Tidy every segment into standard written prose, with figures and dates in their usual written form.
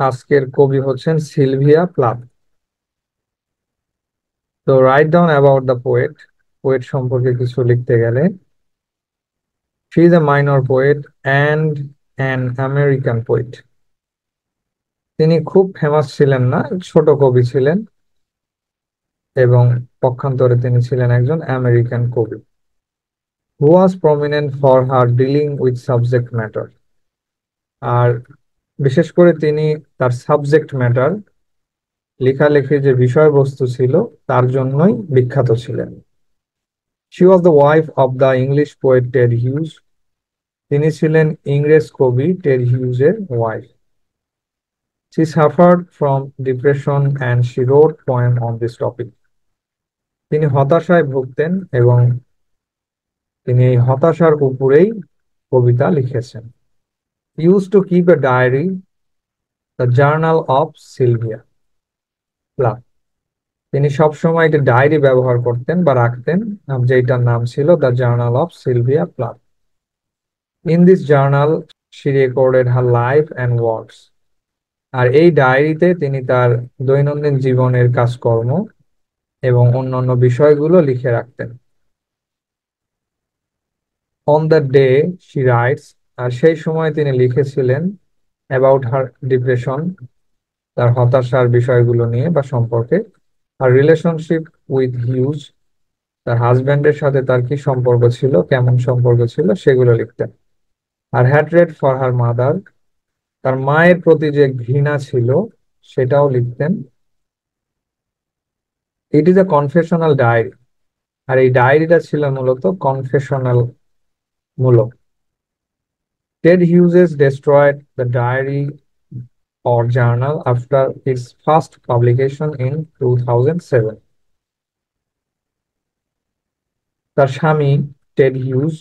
আজকের কবি হচ্ছেন সিলভিয়া প্লাথ। তো write down about the poet. Poet সম্পর্কে কিছু লিখতে গেলে, she is a minor poet and an American poet. তিনি খুব ফেমাস ছিলেন না, ছোট কবি ছিলেন, এবং পক্ষান্তরে তিনি ছিলেন একজন আমেরিকান কবি। Who was prominent for her dealing with subject matter. আর বিশেষ করে তিনি তার সাবজেক্ট ম্যাটার, লেখালেখির যে বিষয়বস্তু ছিল, তার জন্যই বিখ্যাত ছিলেন। She was the wife of the English poet Ted Hughes. তিনি ছিলেন ইংরেজ কবি টেড হিউজের wife. She suffered from depression and she wrote poem on this topic. তিনি হতাশায় ভুগতেন এবং তিনি এই হতাশার উপরেই কবিতা লিখেছেন। Use to keep a diary, the journal of Sylvia Plath. তিনি সবসময় একটি ডায়েরি ব্যবহার করতেন বা রাখতেন, যেটার নাম ছিল the journal of Sylvia Plath. In this journal she recorded her life and works. আর এই ডায়েরিতে তিনি তার দৈনন্দিন জীবনের কাজকর্ম এবং অন্যান্য বিষয়গুলো লিখে রাখতেন। On the day she writes, আর সেই সময় তিনি লিখেছিলেন অ্যাবাউট হার ডিপ্রেশন, তার হতাশার বিষয়গুলো নিয়ে বা সম্পর্কে। আর রিলেশনশিপ উইথ হিউজ, তার হাজবেন্ডের সাথে তার কি সম্পর্ক ছিল, কেমন সম্পর্ক ছিল, সেগুলো লিখতেন। আর হ্যাট্রেড ফর হার মাদার, তার মায়ের প্রতি যে ঘৃণা ছিল সেটাও লিখতেন। It is a confessional diary. আর এই ডায়েরিটা ছিল মূলত কনফেশনাল মূলক। Ted Hughes destroyed the diary or journal after its first publication in 2007. তার স্বামী টেড হিউজ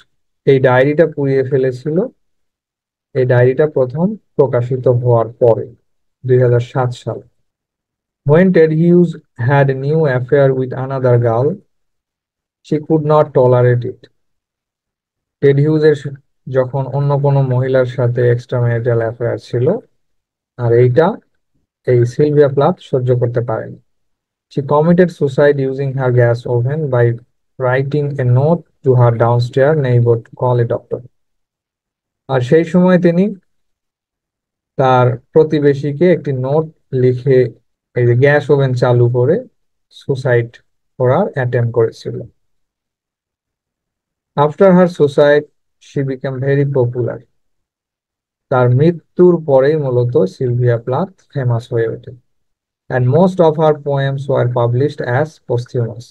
এই ডায়েরিটা পুড়িয়ে ফেলেছিল, এই ডায়েরিটা প্রথম প্রকাশিত হওয়ার পরে 2007 সালে। When Ted Hughes had a new affair with another girl, she could not tolerate it. Ted হিউজের যখন অন্য কোনো মহিলার সাথে এক্সট্রা ম্যারিটাল অ্যাফেয়ার ছিল, আর এইটা এই সিলভিয়া প্লাথ সহ্য করতে পারেনি। She committed suicide using her gas oven by writing a note to her downstairs neighbor to call a doctor. আর সেই সময় তিনি তার প্রতিবেশীকে একটি নোট লিখে এই যে গ্যাস ওভেন চালু করে সুসাইড করার অ্যাটেম্প করেছিল। After her suicide she became very popular. তার মৃত্যুর পরেই মূলত সিলভিয়া প্লাথ ফেমাস হয়ে ওঠে। And most of her poems were published as posthumous.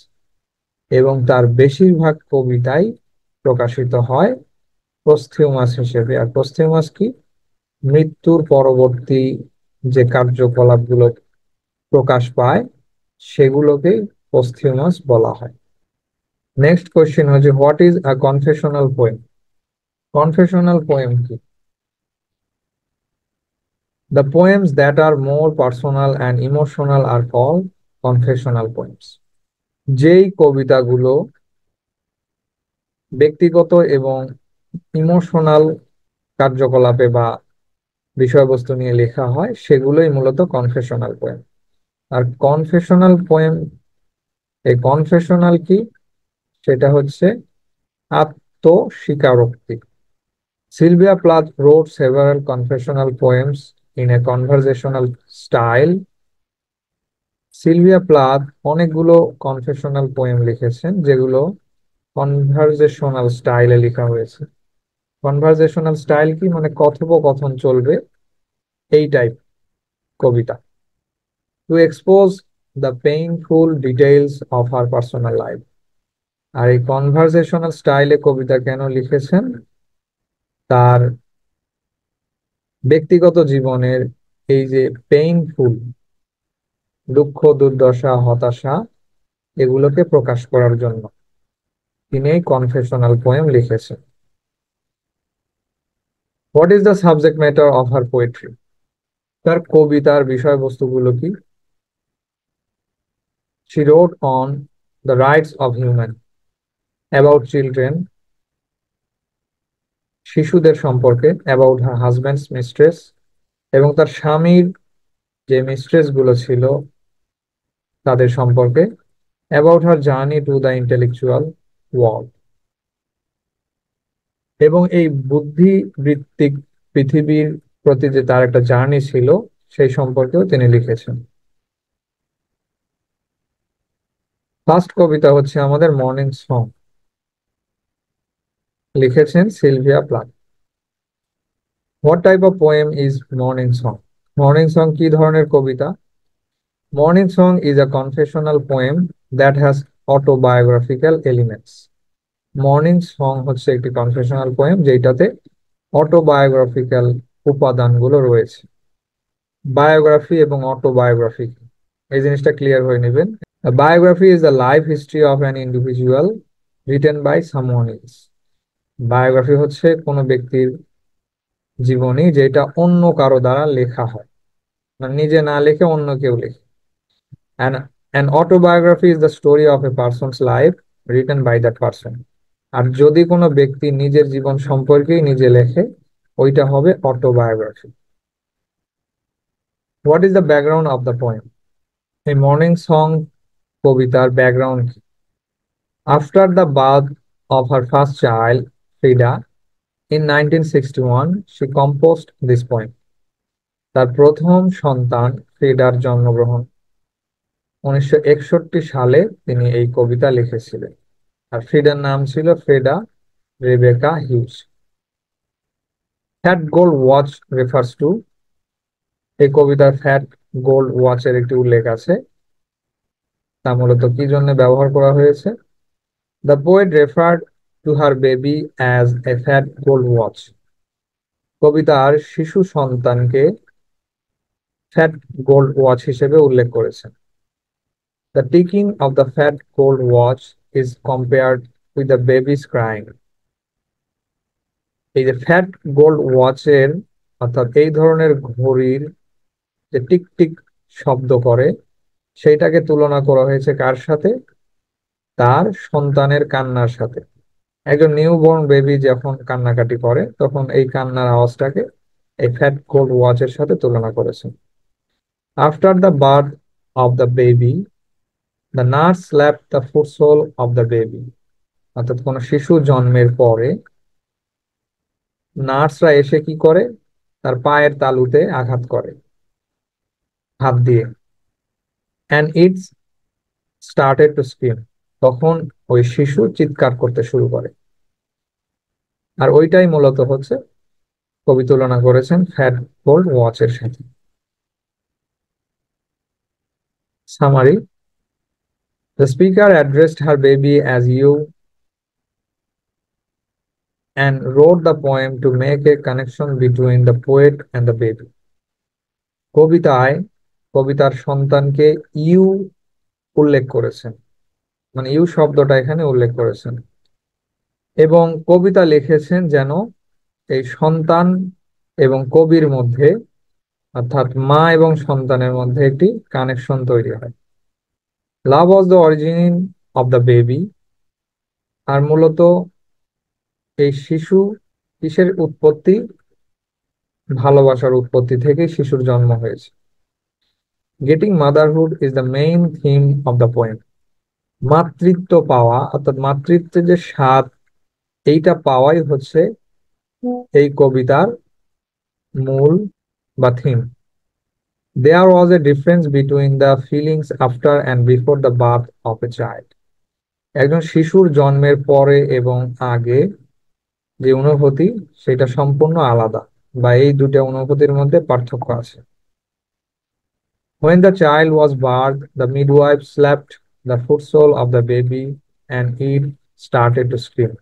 এবং তার বেশিরভাগ কবিতাই প্রকাশিত হয় পোস্থিউমাস হিসেবে। আর পোস্থিউমাস কি? মৃত্যুর পরবর্তী যে কার্যকলাপগুলো প্রকাশ পায় সেগুলোকে পোস্থিউমাস বলা হয়। নেক্সট কোয়েশ্চেন হচ্ছে, what is a confessional poem? Confessional poem কি? The poems that are more personal and emotional are called confessional poems. যেই কবিতাগুলো ব্যক্তিগত এবং ইমোশনাল কার্যকলাপে বা বিষয়বস্তু নিয়ে লেখা হয় সেগুলোই মূলত কনফেশনাল পোয়েম। আর কনফেশনাল পোয়েম, এই কনফেশনাল কি? সেটা হচ্ছে আত্মস্বীকারোক্তি। Sylvia Plath wrote several confessional poems in a conversational style. Sylvia Plath অনেকগুলো কনফেশনাল পোয়েম লিখেছেন যেগুলো কনভারজেশনাল স্টাইলে লেখা হয়েছে। কনভারজেশনাল স্টাইল কি? মানে কথোপকথন চলবে এই টাইপ কবিতা। To expose the painful details of her personal life. আর এই কনভারসেশনাল স্টাইলে কবিতা কেন লিখেছেন? তার ব্যক্তিগত জীবনের এই যে পেইনফুল, দুঃখ দুর্দশা হতাশা, এগুলোকে প্রকাশ করার জন্য তিনি এই কনফেশনাল পোয়েম লিখেছেন। What is the subject matter of her poetry? তার কবিতার বিষয়বস্তুগুলো কি? She wrote on the rights of human, about children, শিশুদের সম্পর্কে, অ্যাবাউট হার হাজব্যান্ডস মিস্ট্রেস, এবং তার স্বামীর যে মিস্ট্রেস গুলো ছিল তাদের সম্পর্কে, about her journey to the intellectual world. এবং এই বুদ্ধিবৃত্তিক পৃথিবীর প্রতি যে তার একটা জার্নি ছিল সেই সম্পর্কেও তিনি লিখেছেন। ফার্স্ট কবিতা হচ্ছে আমাদের মর্নিং সং, লিখেছেন Sylvia Plath. What type of poem is morning song? Morning song কি ধরনের কবিতা? Morning song is a confessional poem that has autobiographical elements. Morning song হচ্ছে একটি কনফেশনাল পোয়েম যেটাতে অটোবায়োগ্রাফিক্যাল উপাদানগুলো রয়েছে। বায়োগ্রাফি এবং অটোবায়োগ্রাফি এই জিনিসটা ক্লিয়ার হয়ে নেবেন। A biography is the life history of an individual written by someone else. Biography হচ্ছে কোনো ব্যক্তির জীবনী যেটা অন্য কারো দ্বারা লেখা হয়, মানে নিজে না লিখে অন্য কেউ লেখে। And an autobiography is the story of a person's life written by that person. আর যদি কোনো ব্যক্তি নিজের জীবন সম্পর্কেই নিজে লেখে ওইটা হবে autobiography. What is the background of the poem? এই মর্নিং সং কবিতার ব্যাকগ্রাউন্ড কি? After the birth of her first child Frida in 1961 she composed this poem. তার প্রথম সন্তান ফ্রিডার জন্মগ্রহণ 1961 সালে তিনি এই কবিতা লিখেছিলেন। আর ফ্রিডার নাম ছিল Frieda Rebecca Hughes. Fat gold watch refers to, এই কবিতার ফ্যাট গোল্ড ওয়াচের একটি উল্লেখ আছে, তা মূলত কি জন্য ব্যবহার করা হয়েছে? The poet referred to her baby as a fat gold watch. কবিতার শিশু সন্তানকে ফ্যাট গোল্ড ওয়াচ হিসেবে উল্লেখ করেছেন। The ticking of the fat gold watch is compared with the babies crying. এই যে ফ্যাট গোল্ড ওয়াচের অর্থাৎ এই ধরনের ঘড়ির যে টিক টিক শব্দ করে সেইটাকে তুলনা করা হয়েছে কার সাথে? তার সন্তানের কান্নার সাথে। একজন নিউবর্ন বেবি যখন কান্নাকাটি করে তখন এই কান্নার আওয়াজটাকে এই ফ্যাট গোল্ড ওয়াচের সাথে তুলনা করেছেন। After the birth of the baby the nurse slapped the foot sole of the baby. অর্থাৎ কোনো শিশু জন্মের পরে নার্সরা এসে কি করে? তার পায়ের তালুতে আঘাত করে হাত দিয়ে। And it's started to scream, তখন ওই শিশু চিৎকার করতে শুরু করে। আর ওইটাই মূলত হচ্ছে কবি তুলনা করেছেন ফ্যাট গোল্ড ওয়াচের সাথে। Summary, the speaker addressed her baby as you and wrote the poem to make a connection between the poet and the baby. কবিতায় কবিতার সন্তানকে ইউ উল্লেখ করেছেন, মানে ইউ শব্দটা এখানে উল্লেখ করেছেন এবং কবিতা লিখেছেন যেন এই সন্তান এবং কবির মধ্যে অর্থাৎ মা এবং সন্তানের মধ্যে একটি কানেকশন তৈরি হয়। Love was the origin of the baby, আর মূলত এই শিশু কিসের উৎপত্তি? ভালোবাসার উৎপত্তি থেকে শিশুর জন্ম হয়েছে। Getting motherhood is the main theme of the poem. মাতৃত্ব পাওয়া অর্থাৎ মাতৃত্বের যে স্বাদ এইটা পাওয়াই হচ্ছে এই কবিতার মূল বা theme. There was a difference between the feelings after and before the birth of a child. একজন শিশুর জন্মের পরে এবং আগে যে অনুভূতি সেটা সম্পূর্ণ আলাদা, বা এই দুটো অনুভূতির মধ্যে পার্থক্য আছে। When the child was birthed, the midwife slapped the footsole of the baby and it started to scream.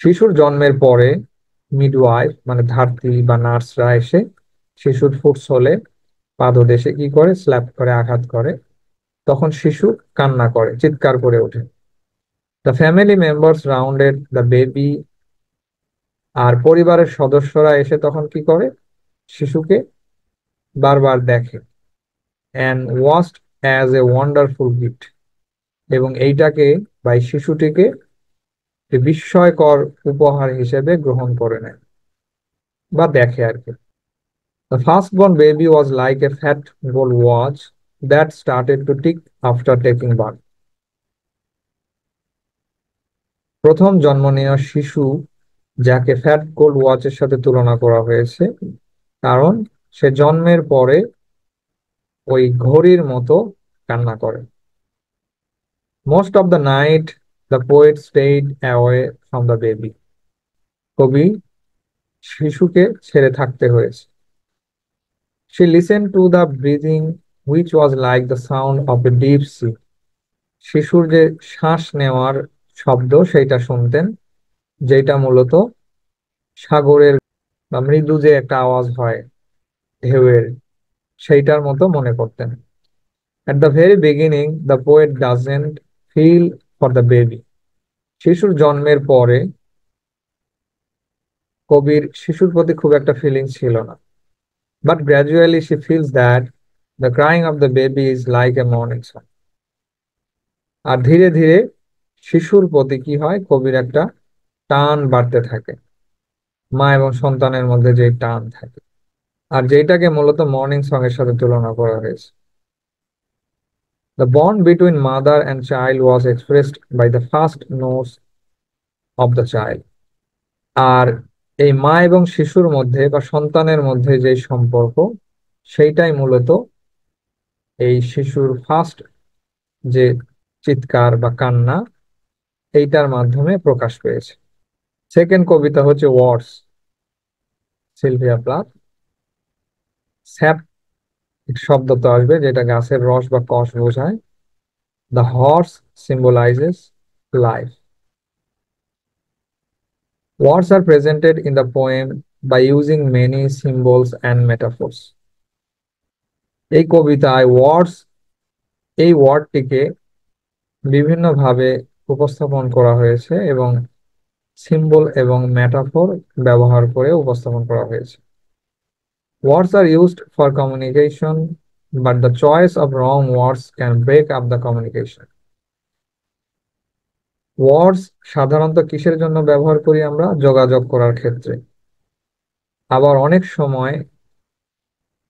শিশুর জন্মের পরে মিডওয়াইফ মানে ধাত্রী বা নার্সরা এসে শিশুর ফুটসোলে পাদদেশে কি করে? স্ল্যাপ করে, আঘাত করে। তখন শিশু কান্না করে, চিৎকার করে ওঠে। The family members rounded the baby, আর পরিবারের সদস্যরা এসে তখন কি করে? শিশুকে বারবার দেখে। And watched as a wonderful gift, এবং এইটাকে বা এই শিশুটিকে একটি বিস্ময়কর উপহার হিসেবে গ্রহণ করে নেয় বা দেখে আর কি। The firstborn baby was like a fat gold watch that started to tick after taking birth. প্রথম জন্ম নেওয়া শিশু যাকে ফ্যাট গোল্ড ওয়াচের সাথে তুলনা করা হয়েছে কারণ সে জন্মের পরে ওই ঘড়ির মতো কান্না করে। Most of the night the poet stayed away from the baby. কবি শিশুকে ছেড়ে থাকতে হয়েছে। She listened to the breathing which was like the sound of a deep sea. শিশুর যে শ্বাস নেওয়ার শব্দ সেইটা শুনতেন, যেটা মূলত সাগরের বা মৃদু যে একটা আওয়াজ হয় ঢেউয়ের, সেইটার মতো মনে করতেন। At the very beginning, the poet doesn't feel for the baby. শিশুর জন্মের পরে কবির শিশুর প্রতি খুব একটা ফিলিং ছিল না। But gradually she feels that the crying of the baby is like a morning sun. আর ধীরে ধীরে শিশুর প্রতি কি হয়, কবির একটা টান বাড়তে থাকে, মা এবং সন্তানের মধ্যে যে টান থাকে, আর যেটাকে মূলত মর্নিং সং এর সাথে তুলনা করা হয়েছে। The bond between mother and child was expressed by the first notes of the child. আর এই মা এবং শিশুর মধ্যে বা সন্তানের মধ্যে যে সম্পর্ক, সেইটাই মূলত এই শিশুর ফার্স্ট যে চিৎকার বা কান্না, এইটার মাধ্যমে প্রকাশ পেয়েছে। সেকেন্ড কবিতা হচ্ছে ওয়ার্ডস, সিলভিয়া প্লাথ। স্যাপ শব্দ তো আসবে, যেটা গাছের রস বা কষ বোঝায়। The horse symbolizes life. Words are presented in the poem by using many symbols and metaphors. এই কবিতায় ওয়ার্ডস, এই ওয়ার্ডটিকে বিভিন্নভাবে উপস্থাপন করা হয়েছে এবং সিম্বল এবং মেটাফোর ব্যবহার করে উপস্থাপন করা হয়েছে। Words are used for communication, but the choice of wrong words can break up the communication. ওয়ার্ডস সাধারণত কিসের জন্য ব্যবহার করি আমরা? যোগাযোগ করার ক্ষেত্রে। আবার অনেক সময়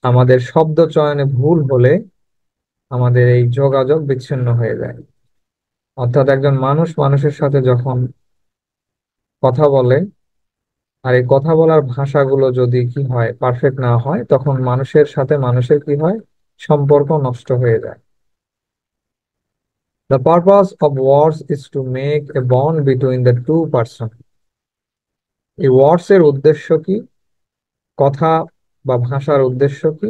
আমাদের শব্দ চয়নে ভুল হলে আমাদের এই যোগাযোগ বিচ্ছিন্ন হয়ে যায়। অর্থাৎ একজন মানুষ মানুষের সাথে যখন কথা বলে, আর এই কথা বলার ভাষাগুলো যদি কি হয়, পারফেক্ট না হয়, তখন মানুষের সাথে মানুষের কি হয়, সম্পর্ক নষ্ট হয়ে যায়। The purpose of words is to make a bond between the two person. এই ওয়ার্ডস এর উদ্দেশ্য কি? কথা বা ভাষার উদ্দেশ্য কি?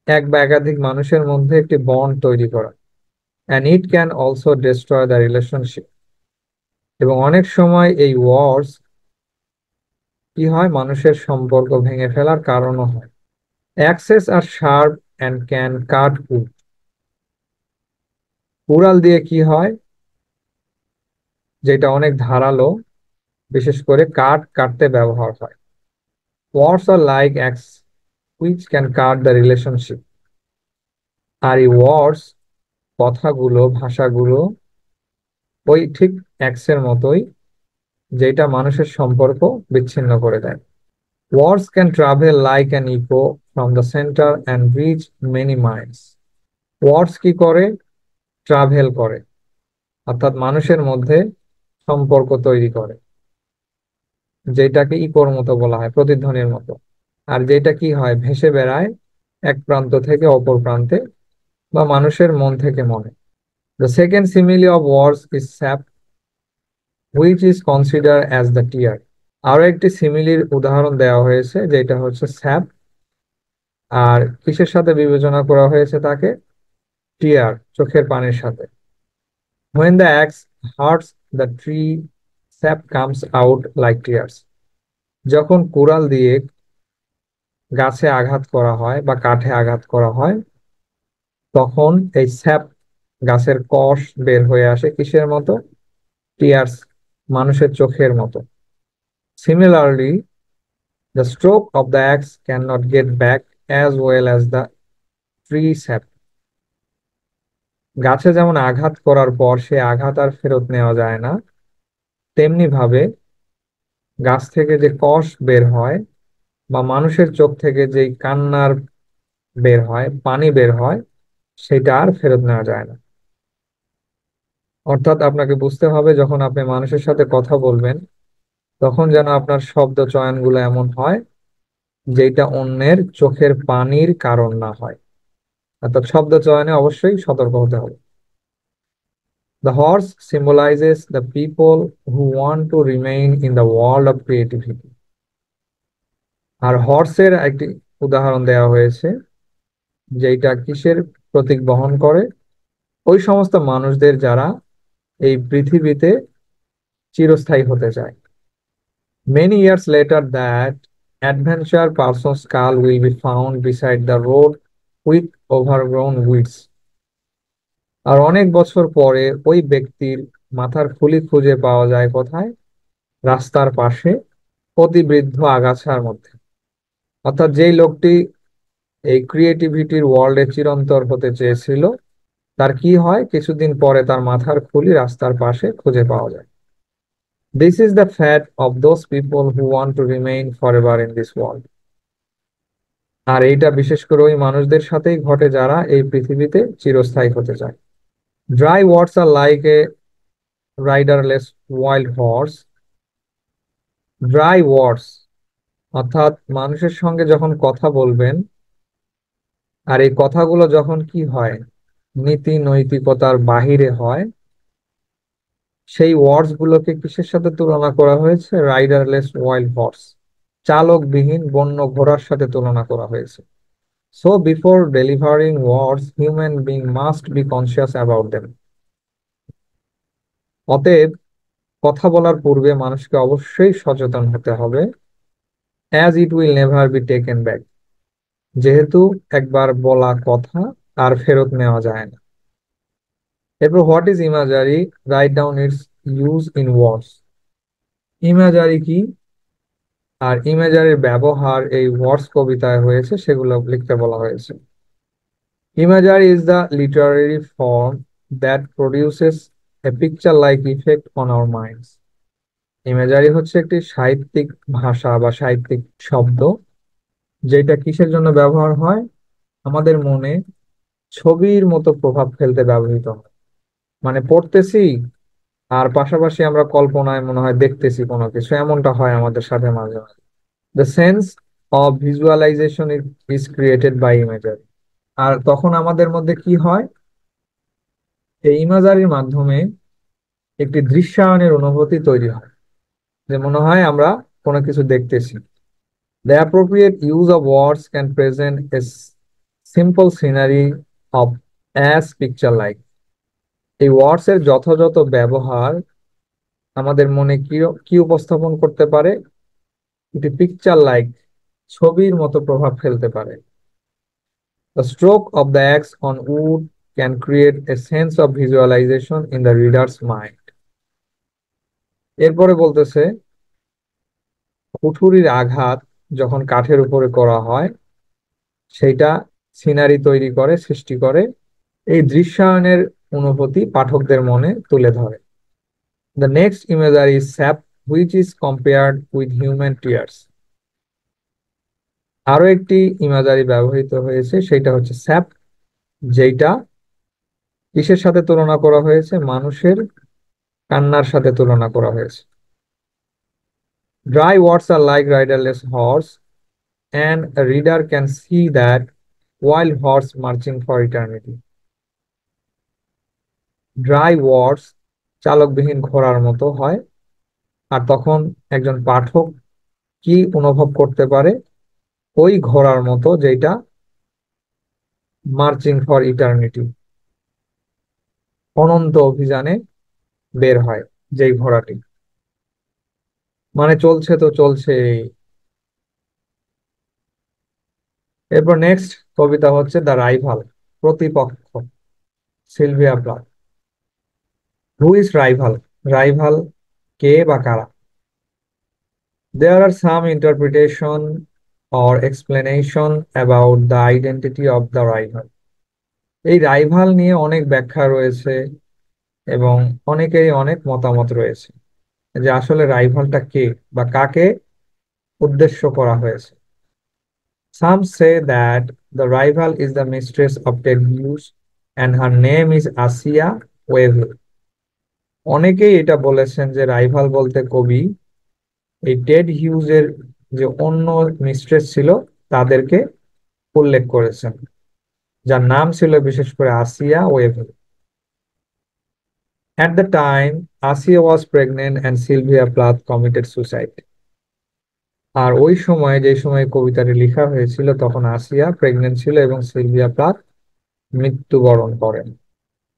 এক বা একাধিক মানুষের মধ্যে একটি বন্ড তৈরি করা। And it can also destroy the relationship. এবং অনেক সময় এই ওয়ার্ডস কি হয়, মানুষের সম্পর্ক ভেঙে ফেলার কারণও হয়। Axes are sharp and can cut wood. কুড়াল দিয়ে কি হয়, যেটা অনেক ধারালো, বিশেষ করে কাঠ কাটতে ব্যবহার হয়। Words are like axe which can cut the relationship. আর এই ওয়ার্ডস, কথাগুলো, ভাষাগুলো ওই ঠিক অ্যাক্সের মতোই, যেটা মানুষের সম্পর্ক বিচ্ছিন্ন করে দেয়। Words can travel like an echo from the center and reach many miles. Words কি করে? ট্রাভেল করে, অর্থাৎ মানুষের মধ্যে সম্পর্ক তৈরি করে, যেটাকে ইকোর মতো বলা হয়, প্রতিধ্বনির মতো। আর যেটা কি হয়, ভেসে বেড়ায় এক প্রান্ত থেকে অপর প্রান্তে বা মানুষের মন থেকে মনে। The second simile of words is sap, which is considered as the tear. আরো একটি সিমিলির উদাহরণ দেওয়া হয়েছে, যেটা হচ্ছে স্যাপ। আর কিসের সাথে বিবেচনা করা হয়েছে তাকে? টিয়ার, চোখের পানির সাথে। When the axe hurts the tree, sap comes out like tears. যখন কুড়াল দিয়ে গাছে আঘাত করা হয় বা কাঠে আঘাত করা হয়, তখন এই স্যাপ, গাছের কষ বের হয়ে আসে কিসের মতো? টিয়ার্স, মানুষের চোখের মতো। Similarly, the stroke of the axe cannot get back as well as the tree sap. গাছে যেমন আঘাত করার পর সে আঘাত আর ফেরত নেওয়া যায় না, তেমনি ভাবে গাছ থেকে যে কষ বের হয় বা মানুষের চোখ থেকে যেই কান্নার বের হয়, পানি বের হয়, সেটা আর ফেরত নেওয়া যায় না। অর্থাৎ আপনাকে বুঝতে হবে, যখন আপনি মানুষের সাথে কথা বলবেন তখন যেন আপনার শব্দ চয়নগুলো এমন হয় যেটা অন্যের চোখের পানির কারণ না হয়। অর্থাৎ শব্দ চয়নে অবশ্যই সতর্ক হতে হবে। The horse symbolizes the people who want to remain in the world of creativity. আর হর্সের একটি উদাহরণ দেওয়া হয়েছে, যেটা কিসের প্রতীক বহন করে? ওই সমস্ত মানুষদের যারা এই পৃথিবীতে চিরস্থায়ী হতে চায়। Many years later, that adventure person's skull will be found beside the road with overgrown weeds. আর অনেক বছর পরে ওই ব্যক্তির মাথার খুলি খুঁজে পাওয়া যায় কোথায়? রাস্তার পাশে অতিবৃদ্ধ আগাছার মধ্যে। অর্থাৎ যেই লোকটি এই ক্রিয়েটিভিটির ওয়ার্ল্ডে চিরন্তর হতে চেয়েছিল, তার কি হয়? কিছুদিন পরে তার মাথার খুলি রাস্তার পাশে খুঁজে পাওয়া যায়। This is the fat of those people who want to remain for ever in this world. আর এইটা বিশেষ করে ওই মানুষদের সাথেই ঘটে যারা এই পৃথিবীতে চিরস্থায়ী হতে চায়। Dry words are like a riderless wild horse. Dry words অর্থাৎ মানুষের সঙ্গে যখন কথা বলবেন, আর এই কথাগুলো যখন কি হয়, নীতি নৈতিকতার বাহিরে হয়, সেই ওয়ার্ডস গুলোকে কিসের সাথে তুলনা করা হয়েছে? রাইডারলেস ওয়াইল্ড হর্স, চালকবিহীন বন্য ঘোড়ার সাথে তুলনা করা হয়েছে। So before delivering words, human being must be conscious about them. অতএব কথা বলার পূর্বে মানুষকে অবশ্যই সচেতন হতে হবে, as it will never be taken back, যেহেতু একবার বলা কথা আর ফেরত নেওয়া যায় না। এরপর what is ইমাজারি? Write down it's use in words. ইমাজারি কি আর ইমেজারির ব্যবহার এই ওয়ার্ডস কবিতায় হয়েছে সেগুলো লিখতে বলা হয়েছে। Imagery is the literary form that produces a picture-like effect on our minds. Imagery হচ্ছে একটি সাহিত্যিক ভাষা বা সাহিত্যিক শব্দ, যেটা কিসের জন্য ব্যবহার হয়? আমাদের মনে ছবির মতো প্রভাব ফেলতে ব্যবহৃত হয়। মানে পড়তেছি আর পাশাপাশি আমরা কল্পনায় মনে হয় দেখতেছি কোনো কিছু, এমনটা হয় আমাদের সাথে মাঝে মাঝে। The sense of visualization is created by imagery. আর তখন আমাদের মধ্যে কি হয়? এই ইমাজারির মাধ্যমে একটি দৃশ্যায়নের অনুভূতি তৈরি হয়, যে মনে হয় আমরা কোনো কিছু দেখতেছি। The appropriate use of words can present a simple scenery of as picture like. এই ওয়ার্ডস এর যথাযথ ব্যবহার আমাদের মনে কি কি উপস্থাপন করতে পারে? এটি পিকচার লাইক, ছবির মতো প্রভাব ফেলতে পারে। The stroke of the axe on wood can create a sense of visualization in the reader's mind. এরপরে বলতেছে, কুঠুরির আঘাত যখন কাঠের উপরে করা হয়, সেটা সিনারি তৈরি করে, সৃষ্টি করে, এই দৃশ্যায়নের অনুভূতি পাঠকদের মনে তুলে ধরে। The next imagery is sap, which is compared with human tears. আরো একটি ইমাজারি ব্যবহৃত হয়েছে, সেটা হচ্ছে স্যাপ, যেটা কিসের সাথে তুলনা করা হয়েছে? মানুষের কান্নার সাথে তুলনা করা হয়েছে। Dry words are like riderless horse, and a reader can see that wild horse marching for eternity. Dry words চালকবিহীন ঘোড়ার মতো হয়, আর তখন একজন পাঠক কি অনুভব করতে পারে? ওই ঘোড়ার মতো যেটা মার্চিং ফর ইটার্নিটি, অনন্ত অভিযানে বের হয় যেই ঘোড়াটি, মানে চলছে তো চলছে। এরপর নেক্সট কবিতা হচ্ছে দ্য রাইভাল, প্রতিপক্ষ, Sylvia Plath. Who is rival? Rival কে বা কারা? There are some interpretation or explanation about the identity of the rival. এই রাইভাল নিয়ে অনেক ব্যাখ্যা রয়েছে এবং অনেকেরই অনেক মতামত রয়েছে, যে আসলে রাইভালটা কে বা কাকে উদ্দেশ্য করা হয়েছে। Some say that the rival is the mistress of Telugus and her name is Asiya Wevel. অনেকেই এটা বলেছেন যে রাইভাল বলতে কবি এই টেড হিউজের যে অন্য মিস্ট্রেস ছিল তাদেরকে উল্লেখ করেছেন, যার নাম ছিল বিশেষ করে আসিয়া Wavell. At the time, Asiya was pregnant and Sylvia Plath committed suicide. আর ওই সময় যে সময় কবিতাটি লেখা হয়েছিল তখন আসিয়া প্রেগনেন্ট ছিল এবং সিলভিয়া প্লাথ মৃত্যুবরণ করেন।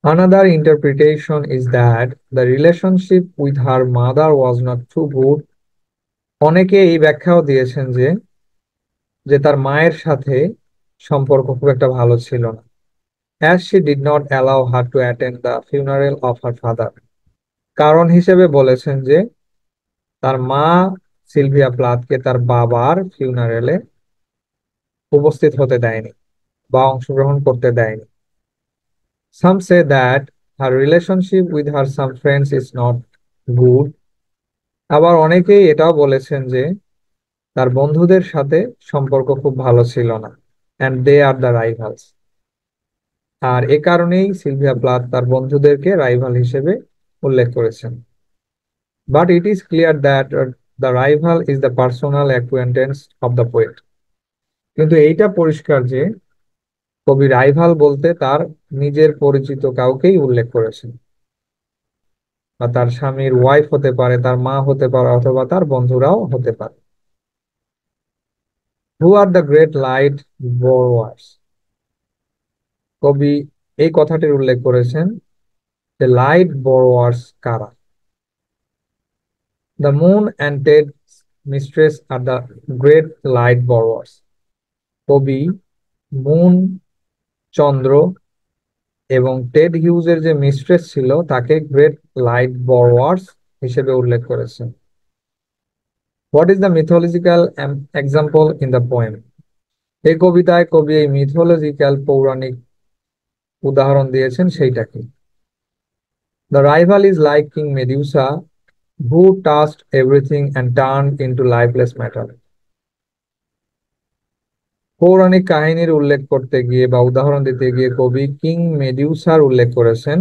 Another interpretation is that the relationship with her mother was not too good. অনেকে এই ব্যাখ্যাও দিয়েছেন যে যে তার মায়ের সাথে সম্পর্ক খুব একটা ভালো ছিল না, as she did not allow her to attend the funeral of her father. কারণ হিসেবে বলেছেন যে তার মা সিলভিয়া প্লাথকে তার বাবার ফিউনারেলে উপস্থিত হতে দেয়নি বা অংশগ্রহণ করতে দেয়নি। Some say that her relationship with her some friends is not good. আবার অনেকেই এটাও বলেছেন যে তার বন্ধুদের সাথে সম্পর্ক খুব ভালো ছিল না, and they are the rivals. আর এ কারণেই সিলভিয়া প্লাথ তার বন্ধুদেরকে রাইভাল হিসেবে উল্লেখ করেছেন। But it is clear that the rival is the personal acquaintance of the poet. কিন্তু এইটা পরিষ্কার যে কবি রাইভাল বলতে তার নিজের পরিচিত কাউকেই উল্লেখ করেছেন, বা তার স্বামীর ওয়াইফ হতে পারে, তার মা হতে পারে, অথবা তার বন্ধুরাও হতে পারে। Who are the great light borrowers? কবি এই কথাটির উল্লেখ করেছেন যে লাইট borrowers কারা। The moon and Ted's mistress are the great light borrowers. কবি মুন, চন্দ্র এবং টেড হিউজের যে মিস্ট্রেস ছিল তাকে গ্রেট লাইট borrowers হিসেবে উল্লেখ করেছেন। What is the mythological example in the poem? এই কবিতায় কবি এই মিথোলজিক্যাল পৌরাণিক উদাহরণ দিয়েছেন সেইটা কি? The rival is like King Medusa who touched everything and turned into lifeless matter. পৌরাণিক কাহিনীর উল্লেখ করতে গিয়ে বা উদাহরণ দিতে গিয়ে কবি কিং মেডুসার উল্লেখ করেছেন,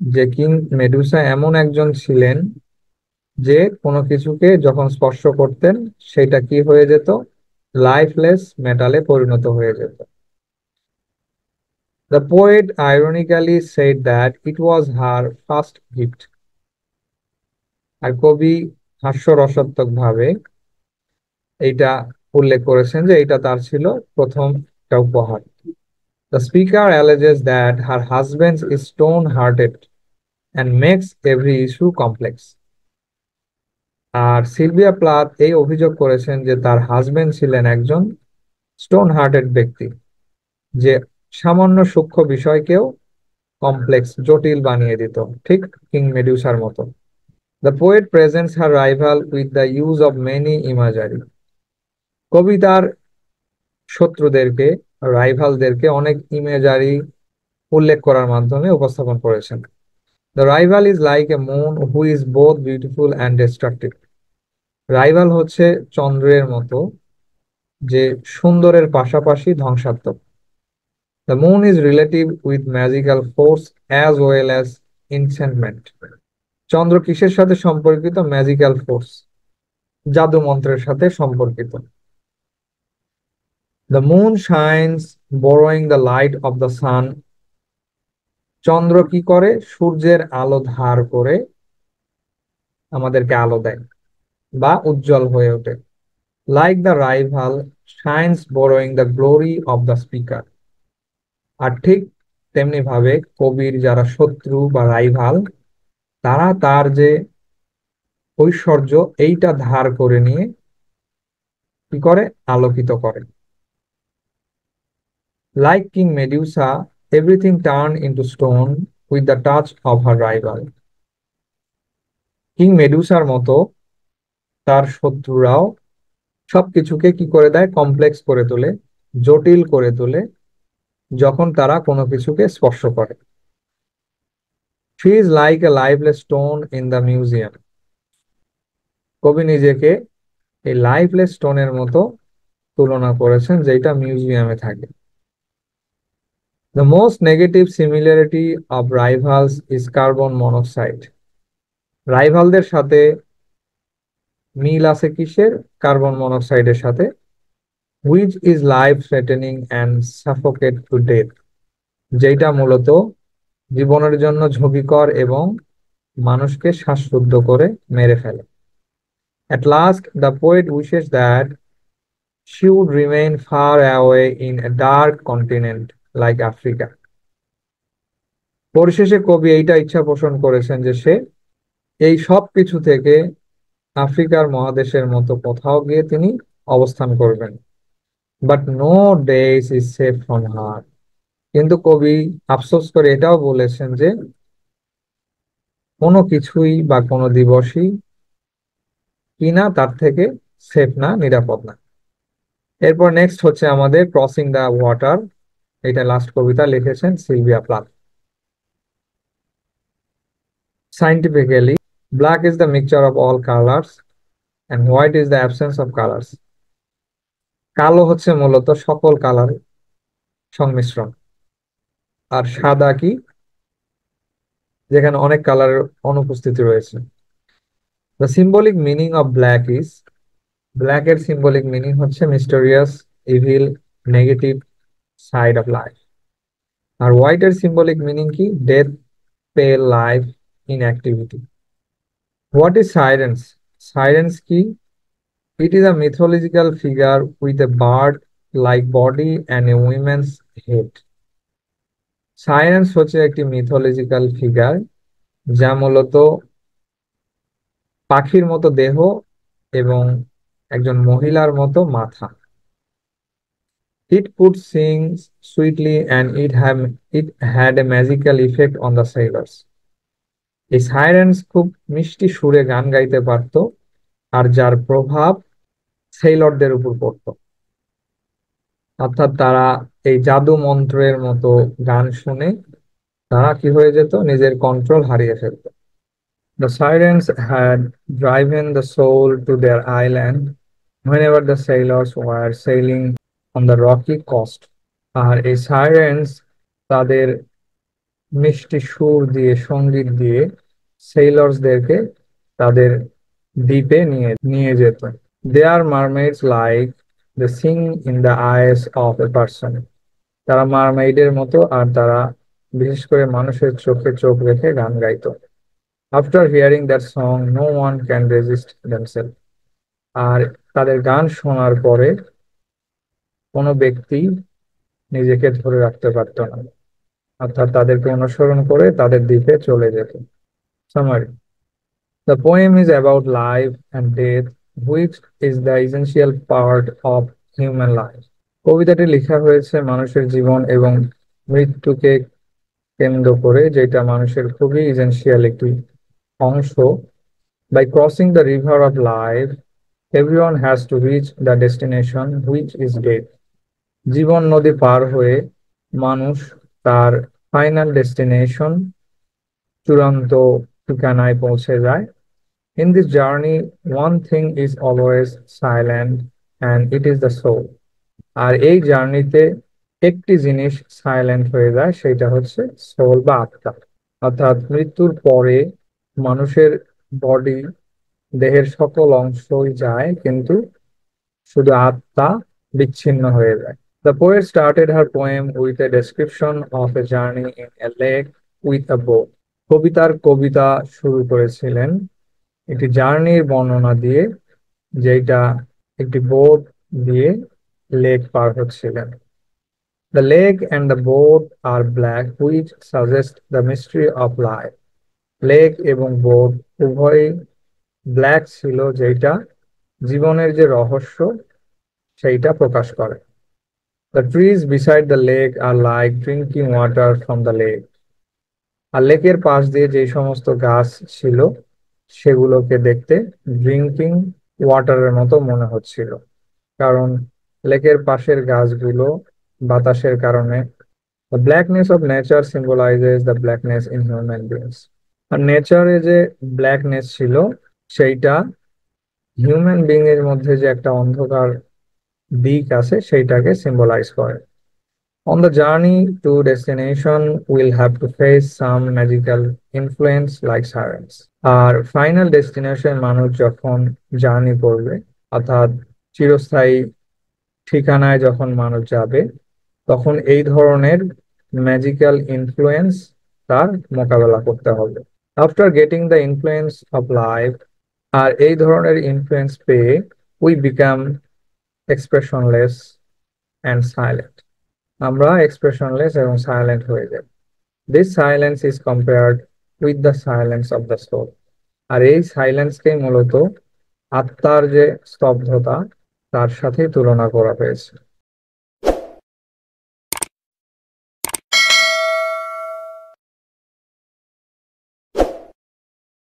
যে কিং মেডুসা এমন একজন ছিলেন যে কোনো কিছুকে যখন স্পর্শ করতেন সেটা কি হয়ে যেত? লাইফলেস মেটালে পরিণত হয়ে যেত। The poet ironically said that it was her first gift. আর কবি হাস্যরসাত্মক ভাবে এইটা উল্লেখ করেছেন যে এটা তার ছিল প্রথম একটা উপহার। The speaker alleges that her husband is stone-hearted and makes every issue complex. R Sylvia Plath এই অভিযোগ করেছেন যে তার হাজবেন্ড ছিলেন একজন স্টোন হার্টেড ব্যক্তি, যে সামান্য সূক্ষ্ম বিষয়কেও কমপ্লেক্স, জটিল বানিয়ে দিত, ঠিক কিং মেডুসার মতো। The poet presents her rival with the use of many imagery. কবি তার শত্রুদেরকে, রাইভালদেরকে অনেক ইমেজারি উল্লেখ করার মাধ্যমে উপস্থাপন করেছেন। The rival is like a moon who is both beautiful and destructive. Rival হচ্ছে চন্দ্রের মতো, যে সুন্দরের পাশাপাশি ধ্বংসাত্মক। The moon is relative with magical force as well as enchantment. চন্দ্র কিসের সাথে সম্পর্কিত? ম্যাজিক্যাল ফোর্স, জাদু মন্ত্রের সাথে সম্পর্কিত। The moon shines borrowing the light of the sun. চন্দ্র কি করে? সূর্যের আলো ধার করে আমাদেরকে আলো দেয় বা উজ্জ্বল হয়ে ওঠে। Like the rival shines borrowing the glory of the speaker. আর ঠিক তেমনি ভাবে কবির যারা শত্রু বা রাইভাল, তারা তার যে ঐশ্বর্য এইটা ধার করে নিয়ে কি করে? আলোকিত করে। Like King Medusa, everything turned into stone with the touch of her rival. King মেডুসার মতো তার শত্রুরাও সবকিছুকে কি করে দেয়? কমপ্লেক্স করে তোলে, জটিল করে তোলে যখন তারা কোনো কিছুকে স্পর্শ করে। She is like a lifeless stone in the museum. কবি নিজেকে এই লাইফলেস স্টোনের মতো তুলনা করেছেন, যেটা মিউজিয়ামে থাকে। The most negative similarity of rivals is carbon monoxide. রাইভালদের সাথে মিল আছে কিসের? কার্বন মনোক্সাইডের সাথে। Which is life threatening and suffocate to death, যেটা মূলত জীবনের জন্য ঝুঁকিকর এবং মানুষকে শ্বাসরুদ্ধ করে মেরে ফেলে। At last, the poet wishes that she would remain far away in a dark continent like Africa. পরিশেষে কবি এইটা ইচ্ছা পোষণ করেছেন যে সে এই সব কিছু থেকে আফ্রিকার মহাদেশের মতো কোথাও গিয়ে তিনি অবস্থান করবেন। But no days is safe from her. কিন্তু কবি আফসোস করে এটাও বলেছেন যে কোনো কিছুই বা কোনো দিবসই কিনা তার থেকে সেফ না, নিরাপদ না। এরপর নেক্সট হচ্ছে আমাদের ক্রসিং দ্য ওয়াটার। এটা লাস্ট কবিতা লিখেছেন Sylvia Plath. Scientifically, black is the mixture of all colors and white is the absence of colors. কালো হচ্ছে মূলত সকল কালার সংমিশ্রণ, আর সাদা কি? যেখানে অনেক কালারের অনুপস্থিতি রয়েছে। The symbolic meaning of black is, black এর সিম্বলিক মিনিং হচ্ছে mysterious, evil, negative side of life. আর হোয়াইট এর সিম্বলিক মিনিং কি? Death, pale life, inactivity. What is sirens? Sirens কি? It is a mythological figure with a bird-like body and a woman's head. Sirens হচ্ছে একটি mythological figure যা মূলত পাখির মতো দেহ এবং একজন মহিলার মতো মাথা। It could sing sweetly and it had a magical effect on the sailors. এই সাইরেন্স খুব মিষ্টি সুরে গান গাইতে পারত, আর যার প্রভাব সেইলরদের উপর পড়তো। অর্থাৎ তারা এই জাদু মন্ত্রের মতো গান শুনে তারা কি হয়ে যেত? নিজের কন্ট্রোল হারিয়ে ফেলত। The sirens had driven the soul to their island whenever the sailors were sailing on the rocky coast. আর এই সাইরেন্স তাদের মিষ্টি সুর দিয়ে, সঙ্গীত দিয়ে সেইলরসদেরকে তাদের দ্বীপে নিয়ে নিয়ে যেত। They are mermaids like they sing in the eyes of a person. তারা মারমেইডের মতো, আর তারা বিশেষ করে মানুষের চোখে চোখ রেখে গান গাইতো। After hearing that song no one can resist themselves. আর তাদের গান শোনার পরে কোনো ব্যক্তি নিজেকে ধরে রাখতে পারত না, অর্থাৎ তাদেরকে অনুসরণ করে তাদের দ্বীপে চলে যেত। Summary: the poem is about life and death which is the essential part of human life. কবিতাটি লেখা হয়েছে মানুষের জীবন এবং মৃত্যুকে কেন্দ্র করে, যেটা মানুষের খুবই এসেনশিয়াল একটি অংশ। By crossing the river of life, everyone has to reach the destination which is death. জীবন নদী পার হয়ে মানুষ তার ফাইনাল ডেস্টিনেশন, চূড়ান্ত ঠিকানায় পৌঁছে যায়। In this journey, one thing is always silent and it is the soul. আর এই জার্নিতে একটি জিনিস সাইলেন্ট হয়ে যায়, সেটা হচ্ছে সোল বা আত্মা। অর্থাৎ মৃত্যুর পরে মানুষের বডি, দেহের সকল অংশই যায়, কিন্তু শুধু আত্মা বিচ্ছিন্ন হয়ে যায়। The poet started her poem with a description of a journey in a lake with a boat. কবিতা শুরু করেছিলেন একটি জার্নির বর্ণনা দিয়ে, যেটা একটি বোট দিয়ে লেক পার হচ্ছিলেন। The lake and the boat are black, which suggests the mystery of life. Lake এবং বোট উভয়ই ব্ল্যাক ছিল, যেটা জীবনের যে রহস্য সেইটা প্রকাশ করে। The trees beside the lake are like drinking water from the lake. আর লেকের পাশ দিয়ে যে সমস্ত গাছ ছিল সেগুলোকে দেখতে ড্রিঙ্কিং ওয়াটারের মতো মনে হচ্ছিল, কারণ লেকের পাশের গাছগুলো বাতাসের কারণে। The blackness of nature symbolizes the blackness in human beings. আর নেচারে যে ব্ল্যাকনেস ছিল সেইটা হিউম্যান বিং এর মধ্যে যে একটা অন্ধকার দিক আছে সেইটাকে সিম্বলাইজ করে। On the journey to destination, we'll have to face some magical influence like sirens. R final destination মানুষ যখন জার্নি করবে, অর্থাৎ চিরস্থায়ী ঠিকানায় যখন মানুষ যাবে, তখন এই ধরনের ম্যাজিক্যাল ইনফ্লুয়েন্স তার মোকাবেলা করতে হবে। After getting the influence of life, আর এই ধরনের ইনফ্লুয়েন্স পেয়ে we become expressionless and silent, আমরা এক্সপ্রেশনলেস এবং সাইলেন্ট হয়ে যাই। This silence is compared with the silence of the soul, আর এই সাইলেন্সকেই মূলত আত্মার যে স্তব্ধতা তার সাথে তুলনা করা হয়েছে।